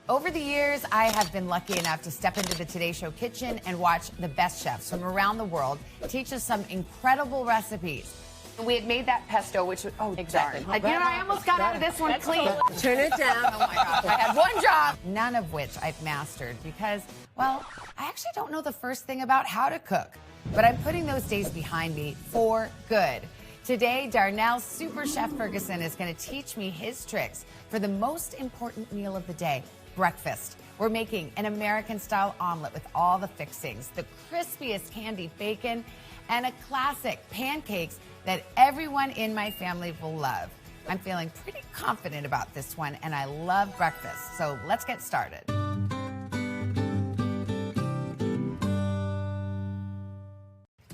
Over the years, I have been lucky enough to step into the Today Show kitchen and watch the best chefs from around the world teach us some incredible recipes. We had made that pesto, which was, oh, exactly. I almost got out of this one clean. Turn it down. Oh my gosh, I had one job. None of which I've mastered because, well, I actually don't know the first thing about how to cook. But I'm putting those days behind me for good. Today, Darnell Superchef Ferguson is going to teach me his tricks for the most important meal of the day, breakfast. We're making an American-style omelet with all the fixings, the crispiest candied bacon, and a classic pancakes that everyone in my family will love. I'm feeling pretty confident about this one, and I love breakfast. So let's get started.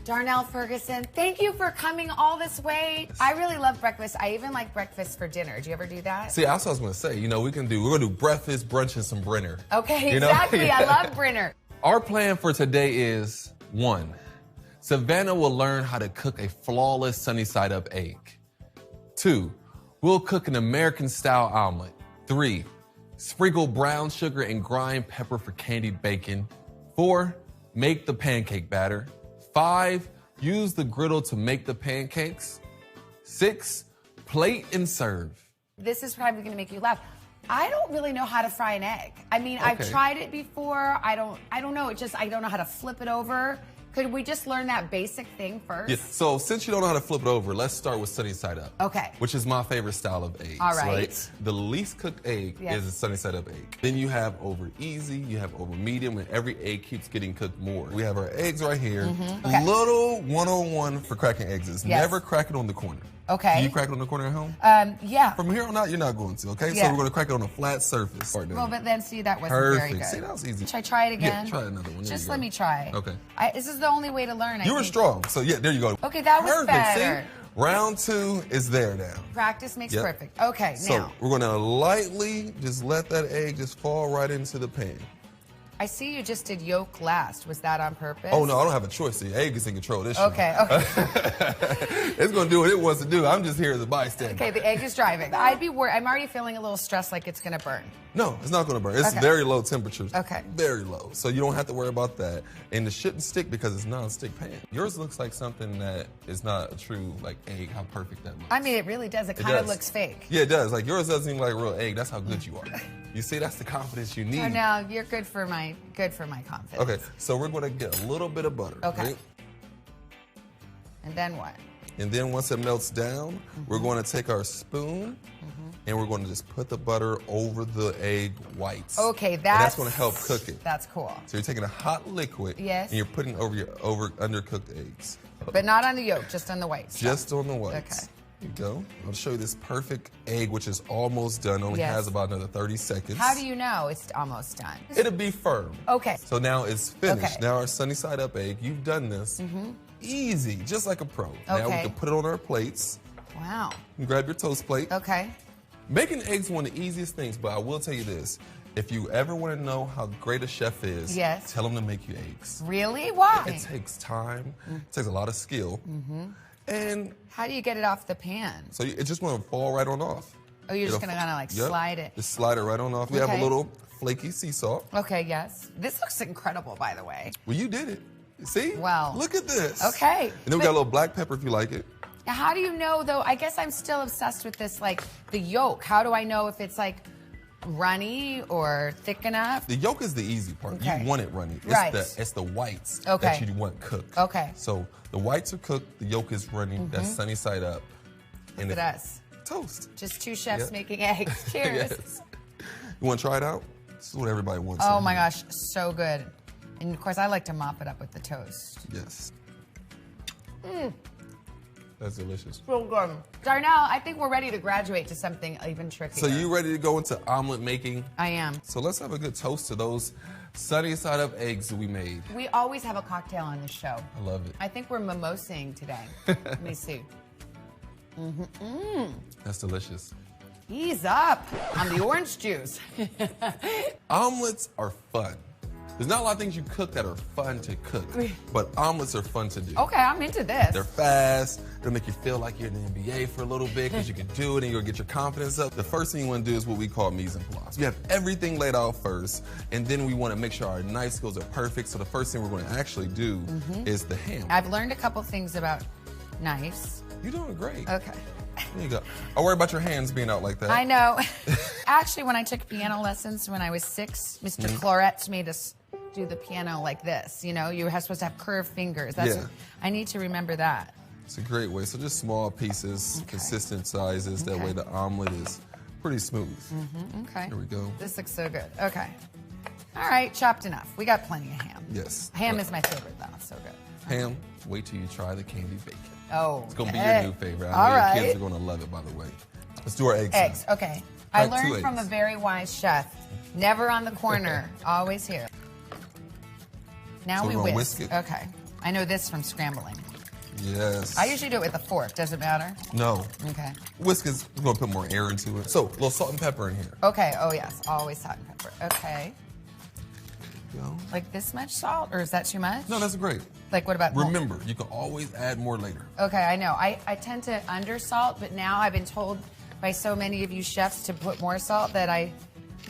Darnell Ferguson, thank you for coming all this way. I really love breakfast. I even like breakfast for dinner. Do you ever do that? See, that's what I was going to say. You know, we're going to do breakfast, brunch, and some Brenner. Okay, exactly. I love Brenner. Our plan for today is 1. Savannah will learn how to cook a flawless sunny side up egg. 2. We'll cook an American-style omelet. 3. Sprinkle brown sugar and grind pepper for candied bacon. 4. Make the pancake batter. 5. Use the griddle to make the pancakes. 6. Plate and serve. This is probably going to make you laugh. I don't really know how to fry an egg. I mean, Okay. I've tried it before. I don't know. I don't know how to flip it over. Could we just learn that basic thing first? Yeah, so since you don't know how to flip it over, let's start with sunny side up. Okay. Which is my favorite style of eggs. All right. The least cooked egg is a sunny side up egg. Then you have over easy, you have over medium, and every egg keeps getting cooked more. We have our eggs right here. Okay. Little 101 for cracking eggs is never crack it on the corner. Okay. Do you crack it on the corner at home? Yeah. From here on out, you're not going to, okay? Yeah. So we're going to crack it on a flat surface. Well, but then see, that wasn't Perfect. very good. See, that was easy. Should I try it again? Yeah, try another one. Just let me try. Okay. This is the only way to learn, You were strong. So, yeah, there you go. Okay, that was Perfect. better. See? Round 2 is there now. Practice makes perfect. Okay, So now. we're going to lightly just let that egg just fall right into the pan. I see you just did yolk last. Was that on purpose? Oh, no, I don't have a choice. The egg is in control of this Okay, show. okay. It's going to do what it wants to do. I'm just here as a bystander. Okay, the egg is driving. I'd be worried. I'm already feeling a little stressed like it's going to burn. No, it's not going to burn. It's very low temperatures. Okay. Very low. So you don't have to worry about that. And it shouldn't stick because it's non-stick pan. Yours looks like something that is not a true, like, egg, how perfect that looks. I mean, it really does. It kind of looks fake. Yeah, it does. Like, yours doesn't even like a real egg. That's how good you are. You see, that's the confidence you need. So now you're good for my confidence. Okay, so we're going to get a little bit of butter. Okay. Right? And then what? And then once it melts down, we're going to take our spoon and we're going to just put the butter over the egg whites. Okay, that's going to help cook it. That's cool. So you're taking a hot liquid and you're putting over your undercooked eggs. But not on the yolk, just on the whites. Just on the whites. Okay. Here you go. I'll show you this perfect egg, which is almost done. Only has about another 30 seconds. How do you know it's almost done? It'll be firm. Okay. So now it's finished. Okay. Now our sunny side up egg, you've done this. Easy, just like a pro. Now we can put it on our plates. Wow. You can grab your toast plate. Okay. Making eggs is one of the easiest things, but I will tell you this. If you ever want to know how great a chef is, tell them to make you eggs. Really? Why? It takes time. It takes a lot of skill. And how do you get it off the pan? So it's just going to fall right on off. Oh, you're just going to kind of like slide it. Just slide it right on off. We have a little flaky sea salt. Okay, yes. This looks incredible, by the way. Well, you did it. See? Wow. Look at this. Okay. And then we got a little black pepper if you like it. Now, how do you know, though? I guess I'm still obsessed with this, like, the yolk. How do I know if it's, like, runny or thick enough? The yolk is the easy part. Okay. You want it runny. It's the whites that you want cooked. Okay. So the whites are cooked, the yolk is runny, that's sunny side up. And look at us. Toast. Just two chefs making eggs. Cheers. Yes. You want to try it out? This is what everybody wants. Oh my gosh, so good. And of course, I like to mop it up with the toast. Yes. That's delicious. So good. Darnell, I think we're ready to graduate to something even trickier. So you ready to go into omelet making? I am. So let's have a good toast to those sunny side up eggs that we made. We always have a cocktail on this show. I love it. I think we're mimosing today. Let me see. That's delicious. Ease up on the orange juice. Omelets are fun. There's not a lot of things you cook that are fun to cook, but omelets are fun to do. Okay, I'm into this. They're fast. It'll make you feel like you're in the NBA for a little bit because you can do it and you'll get your confidence up. The first thing you want to do is what we call mise en place. You have everything laid out first, and then we want to make sure our knife skills are perfect. So the first thing we're going to actually do is the ham. I've learned a couple things about knives. You're doing great. Okay. There you go. I worry about your hands being out like that. I know. Actually, when I took piano lessons when I was 6, Mr. Cloretz made us do the piano like this. You know, you were supposed to have curved fingers. That's I need to remember that. It's a great way. So just small pieces, consistent sizes. That way the omelet is pretty smooth. Okay. Here we go. This looks so good. Okay. All right, chopped enough. We got plenty of ham. Yes. Ham is my favorite, though. It's so good. Ham, wait till you try the candied bacon. Oh, it's going to be your new favorite. All right. Your kids are going to love it, by the way. Let's do our eggs. Eggs, now. okay. I Like learned from a very wise chef. Never on the corner, always here. Now So we we're gonna whisk. whisk it? Okay. I know this from scrambling. Yes. I usually do it with a fork. Does it matter? No. Okay. Whisk is going to put more air into it. So, a little salt and pepper in here. Okay. Oh, yes. Always salt and pepper. Okay. Go. Like this much salt, or is that too much? No, that's great. Like what about? Remember, you can always add more later. Okay, I know. I tend to undersalt, but now I've been told by so many of you chefs to put more salt that I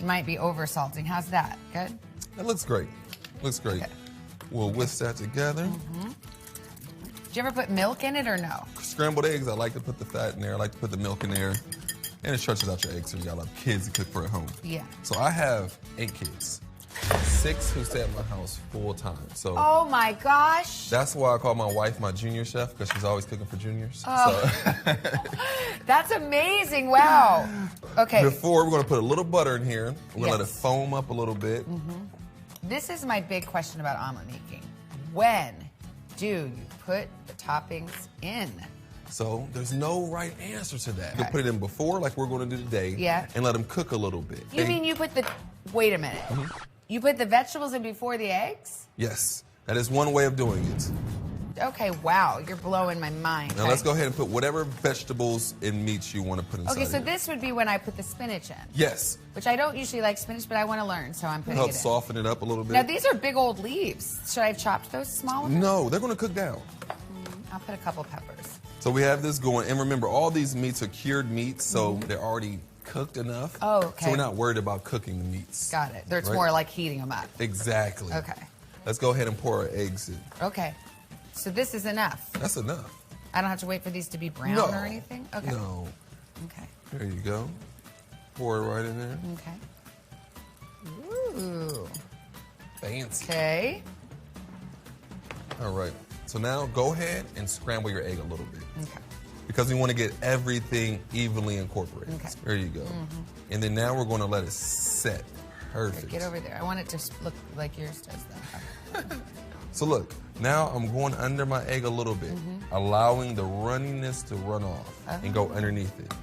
might be over-salting. How's that? Good? That looks great. Looks great. Okay. We'll whisk that together. Do you ever put milk in it or no? Scrambled eggs, I like to put the fat in there. I like to put the milk in there. And it stretches out your eggs so you got a lot of kids to cook for at home. Yeah. So I have 8 kids. 6 who stay at my house full time. So Oh my gosh. that's why I call my wife my junior chef, because she's always cooking for juniors. Oh. That's amazing. Wow. Okay. Before, we're going to put a little butter in here. We're going to let it Yes. foam up a little bit. This is my big question about omelet making. When do you put the toppings in? So there's no right answer to that. You Okay. can put it in before, like we're going to do today, Yeah. and let them cook a little bit. You mean you put the, wait a minute. You put the vegetables in before the eggs? Yes, that is one way of doing it. Okay, wow, you're blowing my mind. Now let's go ahead and put whatever vegetables and meats you want to put inside. Okay, so here. this would be when I put the spinach in. Yes. Which I don't usually like spinach, but I want to learn, so I'm putting Help it in. soften it up a little bit. Now these are big old leaves. Should I have chopped those smaller? No, they're going to cook down. I'll put a couple peppers. So we have this going, and remember, all these meats are cured meats, so they're already cooked enough. Oh, okay. So we're not worried about cooking the meats. Got it. It's Right. more like heating them up. Exactly. Okay. Let's go ahead and pour our eggs in. Okay. So this is enough. That's enough. I don't have to wait for these to be brown No. or anything? Okay. No. Okay. There you go. Pour it right in there. Okay. Ooh. Fancy. Okay. All right. So now go ahead and scramble your egg a little bit. Okay. Because we want to get everything evenly incorporated. Okay. There you go. And then now we're going to let it set. Perfect. Get over there. I want it to look like yours does that. So look, now I'm going under my egg a little bit, allowing the runniness to run off and go underneath it.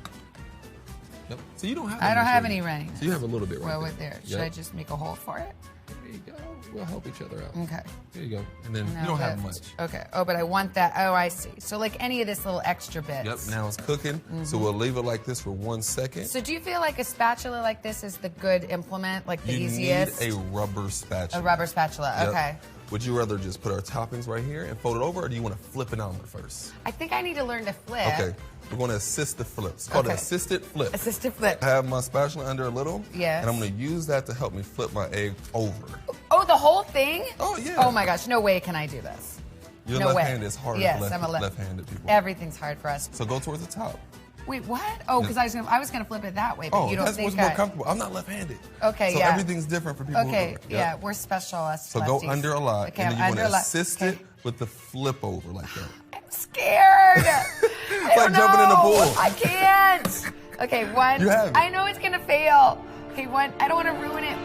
Yep. So you don't have. I don't much have right any now. running. So you have a little bit right Well, there. with there. Should Yep. I just make a hole for it? There you go. We'll help each other out. Okay. There you go. And then Now you don't have lift. much. Okay. Oh, but I want that. Oh, I see. So like any of this little extra bits. Yep. Now it's cooking. So we'll leave it like this for 1 second. So do you feel like a spatula like this is the good implement, like the you easiest? need a rubber spatula. A rubber spatula. Yep. Okay. Would you rather just put our toppings right here and fold it over, or do you want to flip an omelet first? I think I need to learn to flip. Okay. We're going to assist the flip. It's called an Okay. assisted flip. Assisted flip. I have my spatula under a little. Yes. And I'm going to use that to help me flip my egg over. Oh, the whole thing? Oh, yeah. Oh my gosh, no way can I do this. Your No left way. hand is harder Yes, for I'm a left-handed people. Everything's hard for us. So go towards the top. Wait, what? Oh, because I was gonna flip it that way, but Oh, you don't that's think what's more comfortable. I'm not left-handed. Okay, so yeah. everything's different for people who Okay, do it. yeah, Yep. we're special us So go lefties. under a lot, Okay, and then you I'm want under to a lot. assist Okay. it with the flip over like that. I'm scared. I like don't jumping in a know. pool. I can't. Okay, one. You have it. I know it's gonna fail. Okay, one. I don't want to ruin it.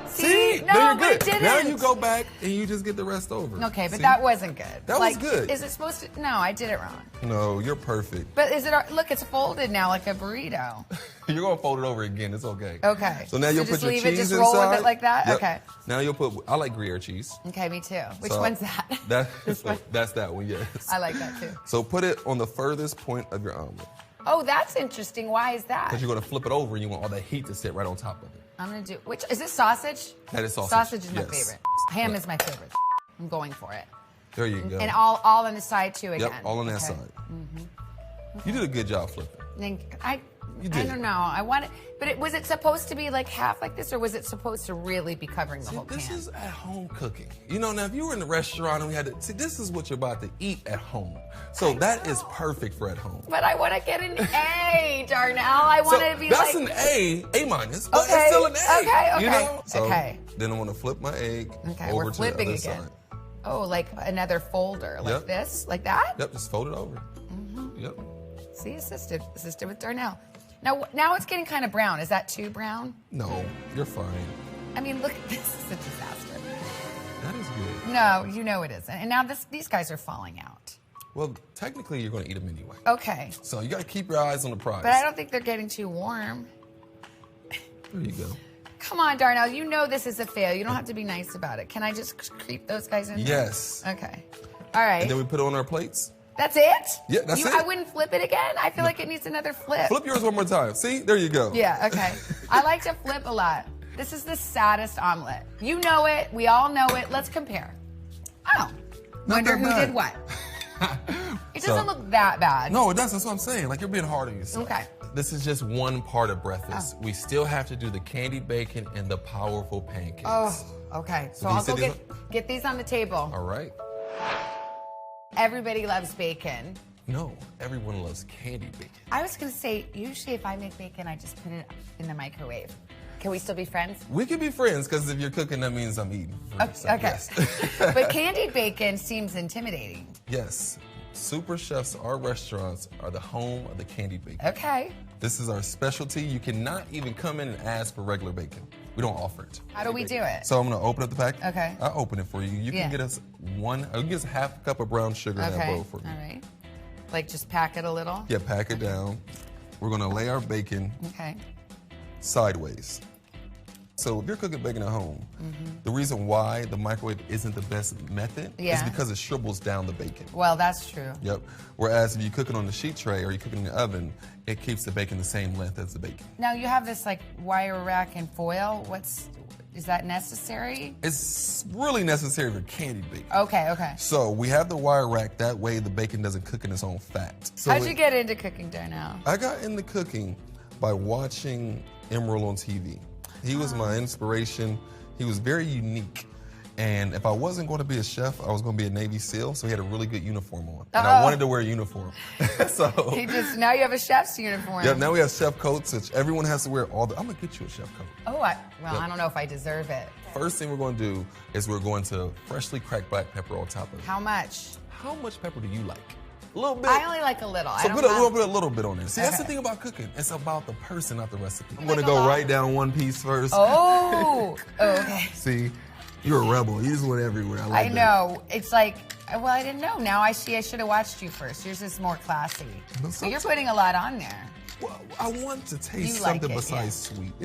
See? No, Then you're but good. it didn't. Now you go back and you just get the rest over. Okay, but See? that wasn't good. That was good. Is it supposed to? No, I did it wrong. No, you're perfect. But is it? Look, it's folded now like a burrito. You're going to fold it over again. It's okay. Okay. So now you'll just put your leave cheese it, just inside. roll with it like that? Yep. Okay. Now you'll put, I like Gruyere cheese. Okay, me too. Which So one's that? This one? That's that one, yes. I like that too. So put it on the furthest point of your omelet. Oh, that's interesting. Why is that? Because you're going to flip it over and you want all that heat to sit right on top of it. I'm gonna do, which, is this sausage? That is sausage. Sausage is my Yes. favorite. Ham is my favorite. I'm going for it. There you go. And all on the side too again. Yep, all on that side. You did a good job flipping. I don't know. I want it, but was it supposed to be like half like this, or was it supposed to really be covering the whole can? This is at home cooking. You know, now if you were in the restaurant and we had to, see, this is what you're about to eat at home. So that is perfect for at home. But I want to get an A, Darnell. I want to be that's like. That's an A minus, but it's still an A. Okay. You know? So okay. Then I want to flip my egg Okay, over we're to flipping the other again. side. Oh, like another folder, like this, like that? Yep, just fold it over. Yep. See, assisted with Darnell. Now it's getting kind of brown. Is that too brown? No, you're fine. I mean, look, this is a disaster. That is good. No, you know it isn't. And now these guys are falling out. Well, technically, you're going to eat them anyway. Okay. So you got to keep your eyes on the prize. But I don't think they're getting too warm. There you go. Come on, Darnell. You know this is a fail. You don't have to be nice about it. Can I just creep those guys in? Yes. Okay. All right. And then we put it on our plates. That's it? Yeah, that's it. I wouldn't flip it again? I feel like it needs another flip. Flip yours one more time. See? There you go. Yeah, okay. I like to flip a lot. This is the saddest omelet. You know it. We all know it. Let's compare. Oh. Wonder who did what. It doesn't look that bad. No, it doesn't. That's what I'm saying. Like, you're being hard on yourself. Okay. This is just one part of breakfast. We still have to do the candied bacon and the powerful pancakes. Oh, okay. So I'll go get these on the table. All right. Everybody loves bacon. No, everyone loves candied bacon. I was going to say, usually if I make bacon, I just put it in the microwave. Can we still be friends? We can be friends, because if you're cooking, that means I'm eating. Okay. Yes. But candied bacon seems intimidating. Yes. Superchefs, our restaurants, are the home of the candied bacon. Okay. This is our specialty. You cannot even come in and ask for regular bacon. We don't offer it. How do we do it? So I'm going to open up the pack. Okay. I'll open it for you. You can get us half a cup of brown sugar in that bowl for me. All right. Like just pack it a little? Yeah, pack it down. We're going to lay our bacon sideways. So if you're cooking bacon at home, the reason why the microwave isn't the best method is because it shrivels down the bacon. Well, that's true. Yep. Whereas if you cook it on the sheet tray or you cook it in the oven, it keeps the bacon the same length as the bacon. Now you have this like wire rack and foil. Is that necessary? It's really necessary for candied bacon. Okay. So we have the wire rack, that way the bacon doesn't cook in its own fat. So How'd you get into cooking, Darnell? I got into cooking by watching Emerald on TV. He was my inspiration. He was very unique. And if I wasn't going to be a chef, I was going to be a Navy SEAL, so he had a really good uniform on. And I wanted to wear a uniform. So now you have a chef's uniform. Yeah, now we have chef coats, which everyone has to wear I'm going to get you a chef coat. Oh, I don't know if I deserve it. First thing we're going to do is we're going to freshly cracked black pepper on top of it. How much? How much pepper do you like? A little bit. I only like a little. So we'll put a little bit on there. See, that's the thing about cooking. It's about the person, not the recipe. I'm going to go right down one piece first. Oh, okay. See, you're a rebel. You just went everywhere. I know. It's like, well, I didn't know. Now I see I should have watched you first. Yours is more classy. So you're putting a lot on there. Well, I want to taste something besides sweet.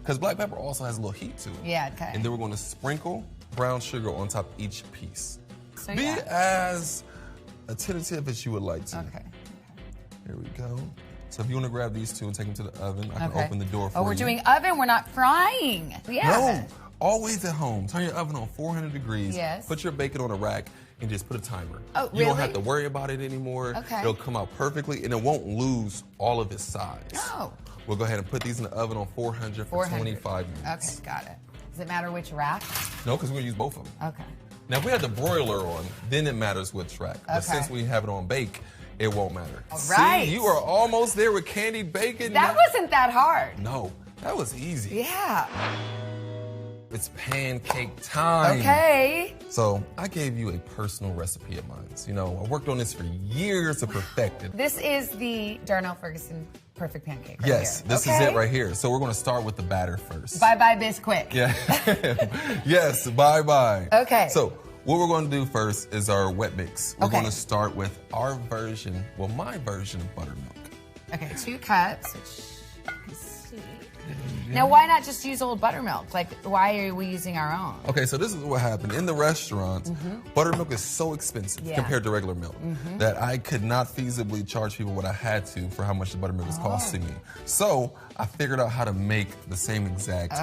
Because black pepper also has a little heat to it. Yeah, okay. And then we're going to sprinkle brown sugar on top of each piece. So, Be as attentive as you would like to. Okay. Here we go. So if you want to grab these two and take them to the oven, I can open the door for you. Oh, we're doing oven. We're not frying. Yeah. No. Always at home. Turn your oven on 400 degrees. Yes. Put your bacon on a rack and just put a timer. Oh, really? You don't have to worry about it anymore. Okay. It'll come out perfectly and it won't lose all of its size. Oh. We'll go ahead and put these in the oven on 400 for 25 minutes. Okay, got it. Does it matter which rack? No, because we're going to use both of them. Okay. Now, if we had the broiler on, then it matters which rack. But since we have it on bake, it won't matter. All right. See, you are almost there with candied bacon. That wasn't that hard. No, that was easy. Yeah. It's pancake time. Okay. So I gave you a personal recipe of mine. You know, I worked on this for years to perfect it. This is the Darnell Ferguson perfect pancake right Yes, here. this is it right here. So we're going to start with the batter first. Bye-bye Bisquick. Yeah. Yes, bye-bye. Okay. So what we're going to do first is our wet mix. We're going to start with our version, well, my version of buttermilk. Okay, 2 cups, which you can see. Now, why not just use old buttermilk? Like, why are we using our own? Okay, so this is what happened. In the restaurant, buttermilk is so expensive compared to regular milk that I could not feasibly charge people what I had to for how much the buttermilk is costing me. So I figured out how to make the same exact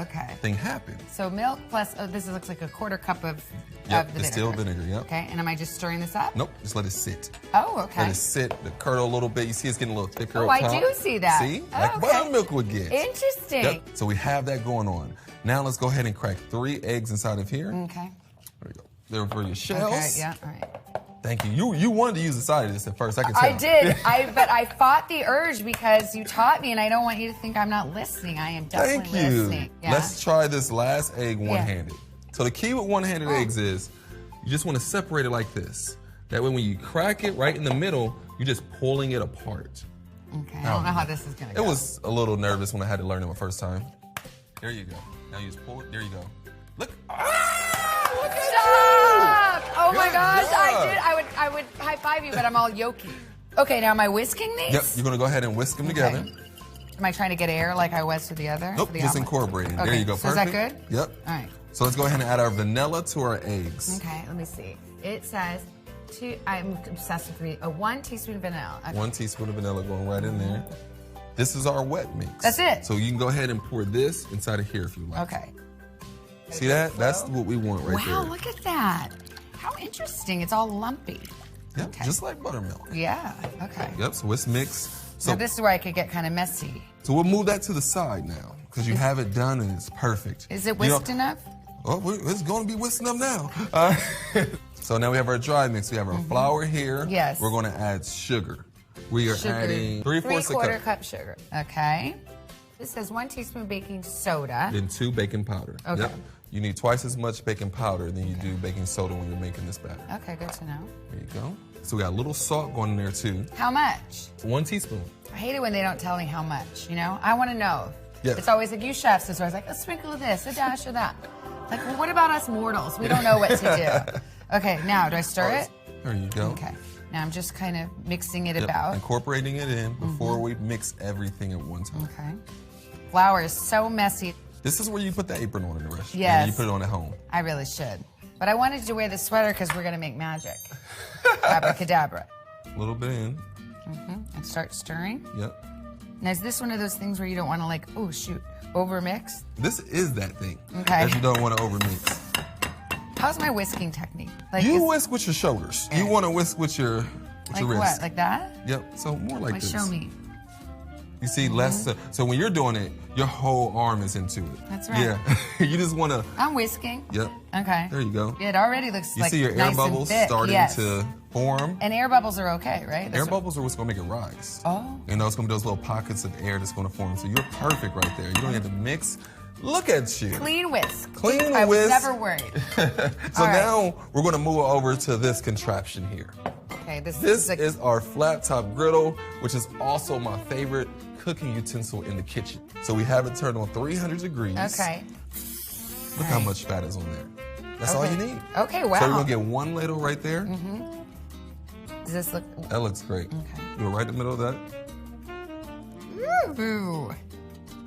thing happen. So milk plus, this looks like a quarter cup of Yep, the distilled vinegar, yep. Okay, and am I just stirring this up? Nope, just let it sit. Oh, okay. Let it sit, the curdle a little bit. You see it's getting a little thicker Oh, up top. I do see that. See? Like buttermilk would get. Interesting. Yep. So we have that going on. Now let's go ahead and crack 3 eggs inside of here. Okay. There we go. There for your shells. Okay, yeah, all right. Thank you. You wanted to use the side of this at first, I can tell. I did, but I fought the urge because you taught me, and I don't want you to think I'm not listening. I am definitely listening. Yeah. Let's try this last egg one-handed. So the key with one-handed eggs is you just want to separate it like this. That way when you crack it right in the middle, you're just pulling it apart. Okay, I don't know how this is going to go. It was a little nervous when I had to learn it my first time. There you go. Now you just pull it. There you go. Look. Look at Stop! Oh my Good gosh, job. I would high five you, but I'm all yolky. Okay, now am I whisking these? Yep, you're gonna go ahead and whisk them together. Am I trying to get air like I was to the other? Nope, just incorporating. Okay. There you go, So perfect. is that good? Yep. All right. So let's go ahead and add our vanilla to our eggs. Okay, let me see. It says, I'm obsessed with 1 teaspoon of vanilla. Okay. 1 teaspoon of vanilla going right in there. This is our wet mix. That's it? So you can go ahead and pour this inside of here if you like. Okay. See that? That's what we want right there. Wow, look at that. How interesting. It's all lumpy. Yep, Okay. just like buttermilk. Yeah, okay. Yep, so it's mixed. So, Now this is where I could get kind of messy. so we'll move that to the side now because you have it done and it's perfect. Is it whisked enough? Oh, it's going to be whisked up now. So now we have our dry mix. We have our flour here. Yes. We're going to add sugar. We are adding 3/4 cup sugar. Okay. This says 1 teaspoon baking soda. Then 2 baking powder. Okay. Yep. You need twice as much baking powder than you do baking soda when you're making this batter. Okay, good to know. There you go. So we got a little salt going in there too. How much? 1 teaspoon. I hate it when they don't tell me how much, you know? I want to know. Yeah. It's always like, you chefs, it's always like, a sprinkle of this, a dash of that. Like, well, what about us mortals? We don't know what to do. Okay, now, do I stir it? There you go. Okay. Now I'm just kind of mixing it about. Incorporating it in before we mix everything at one time. Okay. Flour is so messy. This is where you put the apron on in the restaurant. Yes. And you put it on at home. I really should. But I wanted to wear the sweater because we're going to make magic. Abracadabra. A little bit in. And start stirring. Yep. Now, is this one of those things where you don't want to, like, oh, shoot, overmix? This is that thing. Okay. That you don't want to overmix. How's my whisking technique? Like, You whisk with your shoulders. You want to whisk with your like wrist. what? Like that? Yep. So more like Why, this. show me. You see, less. So when you're doing it, your whole arm is into it. That's right. Yeah. You just want to. I'm whisking. Yep. Okay. There you go. It already looks You like see your air nice bubbles and thick. starting Yes. to form. And air bubbles are okay, right? Air bubbles are what's going to make it rise. Oh. You know, it's going to be those little pockets of air that's going to form. So you're perfect right there. You don't have to mix. Look at you. Clean whisk. Clean I was whisk. never worried. So All right. now we're going to move over to this contraption here. Okay, this This is is our flat top griddle, which is also my favorite cooking utensil in the kitchen. So we have it turned on 300 degrees. okay. Look how much fat is on there. That's all you need. Okay, wow. So we're going to get one ladle right there. Does this look? That looks great. Okay. Do it right in the middle of that. Ooh.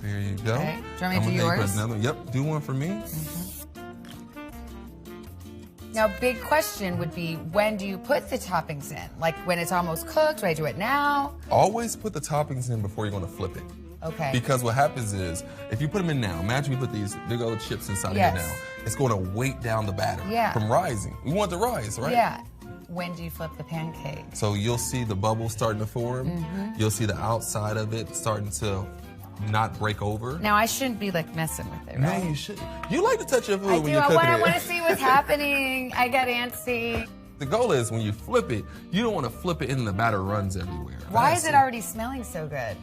There you go. Okay. Do you want me to do gonna put yours? another one. Yep, do one for me. Now, big question would be, when do you put the toppings in? Like when it's almost cooked? Do I do it now? Always put the toppings in before you're going to flip it. Okay. Because what happens is, if you put them in now, imagine we put these big old chips inside Yes. of here now. It's going to weight down the batter Yeah. from rising. We want it to rise, right? Yeah. When do you flip the pancake? So you'll see the bubbles starting to form. You'll see the outside of it starting to not break over. Now, I shouldn't be like messing with it, No, right? you shouldn't. You like to touch your food I when do. you're cooking I it. want to see what's happening. I get antsy. The goal is when you flip it, you don't want to flip it and the batter runs everywhere. Why is it already smelling so good?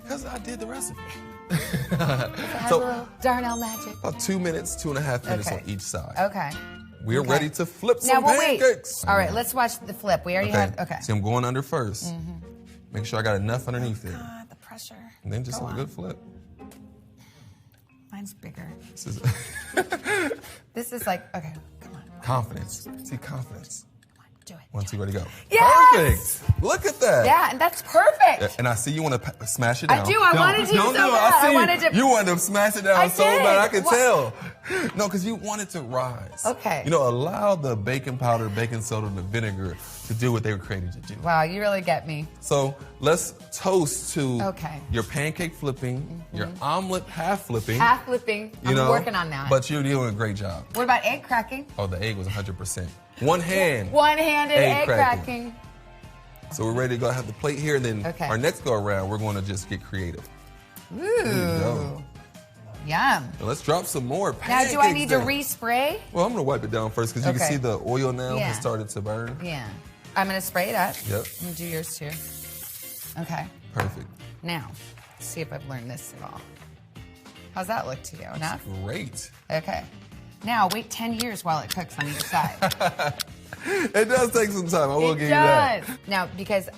Because I did the recipe. It has a little Darnell magic. About 2 minutes, 2.5 minutes Okay. on each side. Okay. We're Okay. ready to flip Now, some well, wait. pancakes. All right, let's watch the flip. We already have. Okay. See, I'm going under 1st. Make sure I got enough underneath there. God, the pressure. And then just Go a on. good flip. Mine's bigger. This is This is like, okay, come on. confidence. See, confidence. Come on, do it. 1, 2, ready, go. Yes! Perfect. Look at that. Yeah, and that's perfect. And I see you want to smash it down. I do. I wanted to so bad. You wanted to smash it down so bad. I could What? tell. No, because you want it to rise. Okay. You know, allow the baking powder, baking soda, and the vinegar to do what they were created to do. Wow, you really get me. So let's toast to Okay. your pancake flipping, your omelet half flipping. Half flipping. I'm working on that. But you're doing a great job. What about egg cracking? Oh, the egg was 100%. One hand. One-handed egg cracking. So we're ready to go. I have the plate here, and then Okay. our next go around, we're going to just get creative. Ooh. There you go. Yum. Now let's drop some more Now, pancakes. do I need to down. respray? Well, I'm going to wipe it down first because you can Okay. see the oil now Yeah. has started to burn. Yeah. I'm going to spray it up. Yep. I'm going to do yours too. Okay. Perfect. Now, let's see if I've learned this at all. How's that look to you? Enough? Great. Okay. Now, wait 10 years while it cooks on each side. It does take some time. I will give you that. It does. Now, because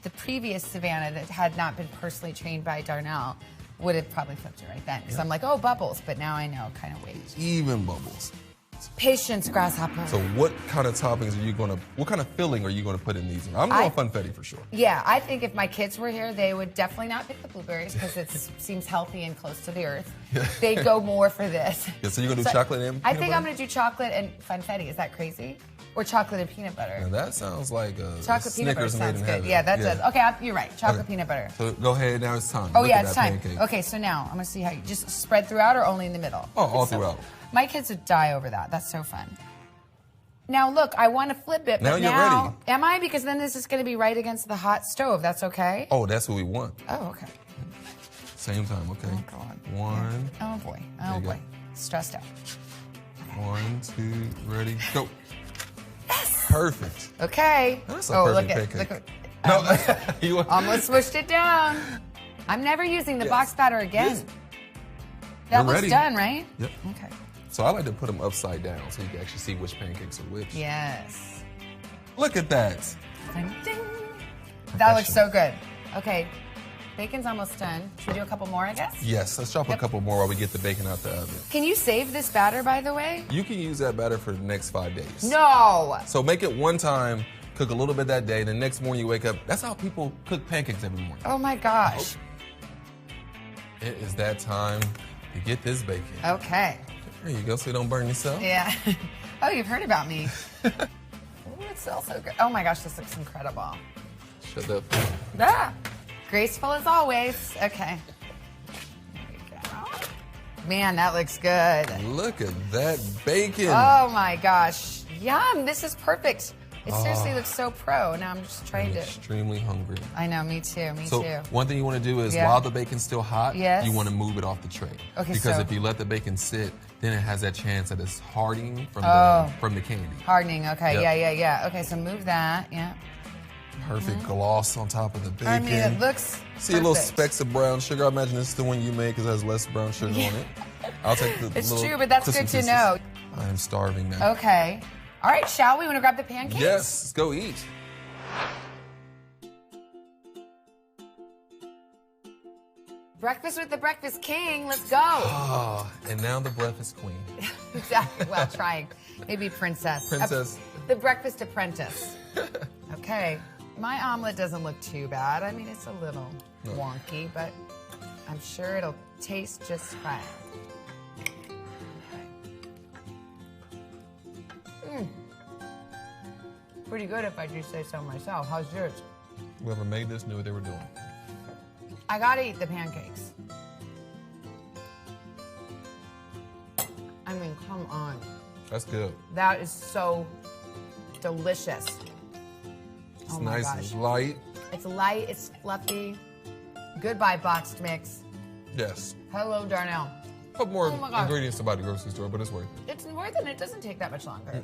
the previous Savannah that had not been personally trained by Darnell would have probably flipped it right then. So I'm like, oh, bubbles. But now I know, kind of wait. Even bubbles. Patience, grasshopper. So what kind of toppings are you going to, what kind of filling are you going to put in these? I'm going funfetti for sure. Yeah, I think if my kids were here, they would definitely not pick the blueberries because it seems healthy and close to the earth. They'd go more for this. Yeah, so you're going to do chocolate and I peanut think butter? I'm going to do chocolate and funfetti. Is that crazy? Or chocolate and peanut butter? Now that sounds like a Chocolate peanut butter Snickers made sounds in good. heaven. Yeah, that does. Okay, you're right. Chocolate peanut butter. So go ahead, now it's time. Oh, Look yeah, at it's that time. pancake. Okay, so now I'm going to see how you just spread throughout or only in the middle? Oh, all throughout. My kids would die over that. That's so fun. Now, look, I want to flip it, Now but you're now, ready. am I? Because then this is going to be right against the hot stove. That's okay? Oh, that's what we want. Oh, okay. Same time, okay? Oh, God. One, Oh, boy. There Oh, you go. boy. Stressed out. 1, 2, ready, go. Yes. Perfect. Okay. That's a oh, perfect look at, pancake. look at, No, you want, almost smushed it down. I'm never using the Yes. box batter again. Yes. That We're looks ready. done, right? Yep. Okay. So I like to put them upside down so you can actually see which pancakes are which. Yes. Look at that. Ding, ding. That looks so good. Okay. Bacon's almost done. Should we do a couple more, I guess? Yes, let's drop a couple more while we get the bacon out the oven. Can you save this batter, by the way? You can use that batter for the next 5 days. No. So make it one time, cook a little bit that day, the next morning you wake up. That's how people cook pancakes every morning. Oh my gosh. It is that time to get this bacon. Okay. There you go, so you don't burn yourself. Yeah. Oh, you've heard about me. Oh, it smells so good. Oh my gosh, this looks incredible. Shut up. Ah, graceful as always. Okay. There we go. Man, that looks good. Look at that bacon. Oh my gosh. Yum, this is perfect. It seriously looks so pro. Now I'm just trying I'm to. extremely hungry. I know, me too, me So too. one thing you want to do is Yeah. while the bacon's still hot, Yes. you want to move it off the tray. Okay, because so- if you let the bacon sit, then it has that chance that it's hardening from the candy. Hardening, okay, Yep. yeah. Okay, so move that, yeah. Perfect gloss on top of the bacon. I mean, it looks See a little perfect. specks of brown sugar. I imagine this is the one you made because it has less brown sugar on it. I'll take the It's little true, but that's twisted good to pieces. know. I am starving now. Okay. All right, shall we? Want to grab the pancakes? Yes, let's go eat. Breakfast with the Breakfast King. Let's go. Oh, and now the breakfast queen. Exactly. Well, trying. Maybe princess. Princess. The breakfast apprentice. Okay. My omelet doesn't look too bad. I mean, it's a little wonky, but I'm sure it'll taste just fine. Okay. Pretty good if I do say so myself. How's yours? Whoever made this knew what they were doing. I gotta eat the pancakes. I mean, come on. That's good. That is so delicious. It's Oh my nice, gosh. it's light. It's light, it's fluffy. Goodbye, boxed mix. Yes. Hello, Darnell. A couple more Oh my gosh. ingredients to buy at the grocery store, but it's worth it. It's worth it. It doesn't take that much longer.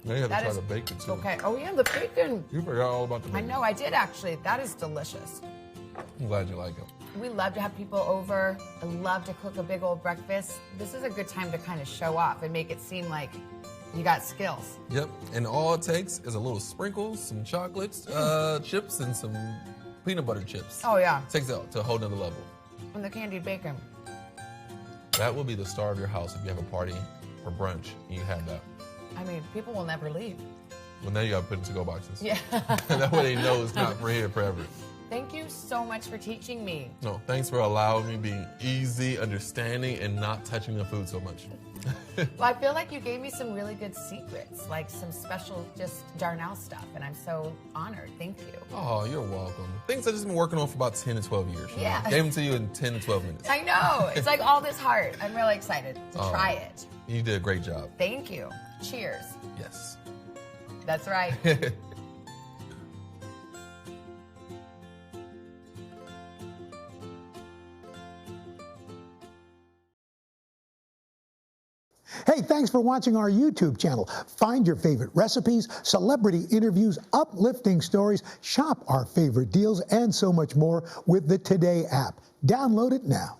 Now you have to That try is the bacon too. Okay. Oh yeah, the bacon. You forgot all about the I bacon. know, I did actually. That is delicious. I'm glad you like it. We love to have people over. I love to cook a big old breakfast. This is a good time to kind of show off and make it seem like you got skills. Yep, and all it takes is a little sprinkles, some chocolates, chips, and some peanut butter chips. Oh yeah, Takes it to a whole nother level. and the candied bacon. That will be the star of your house if you have a party or brunch and you have that. I mean, people will never leave. Well, now you gotta put it in to-go boxes. Yeah. That way they know it's not for here forever. Thank you so much for teaching me. No, thanks for allowing me being easy, understanding, and not touching the food so much. Well, I feel like you gave me some really good secrets, like some special just Darnell stuff, and I'm so honored. Thank you. Oh, you're welcome. Things I've just been working on for about 10 to 12 years. Yeah. Gave them to you in 10 to 12 minutes. I know. It's like all this heart. I'm really excited to try it. You did a great job. Thank you. Cheers. Yes. That's right. Hey, thanks for watching our YouTube channel. Find your favorite recipes, celebrity interviews, uplifting stories, shop our favorite deals, and so much more with the Today app. Download it now.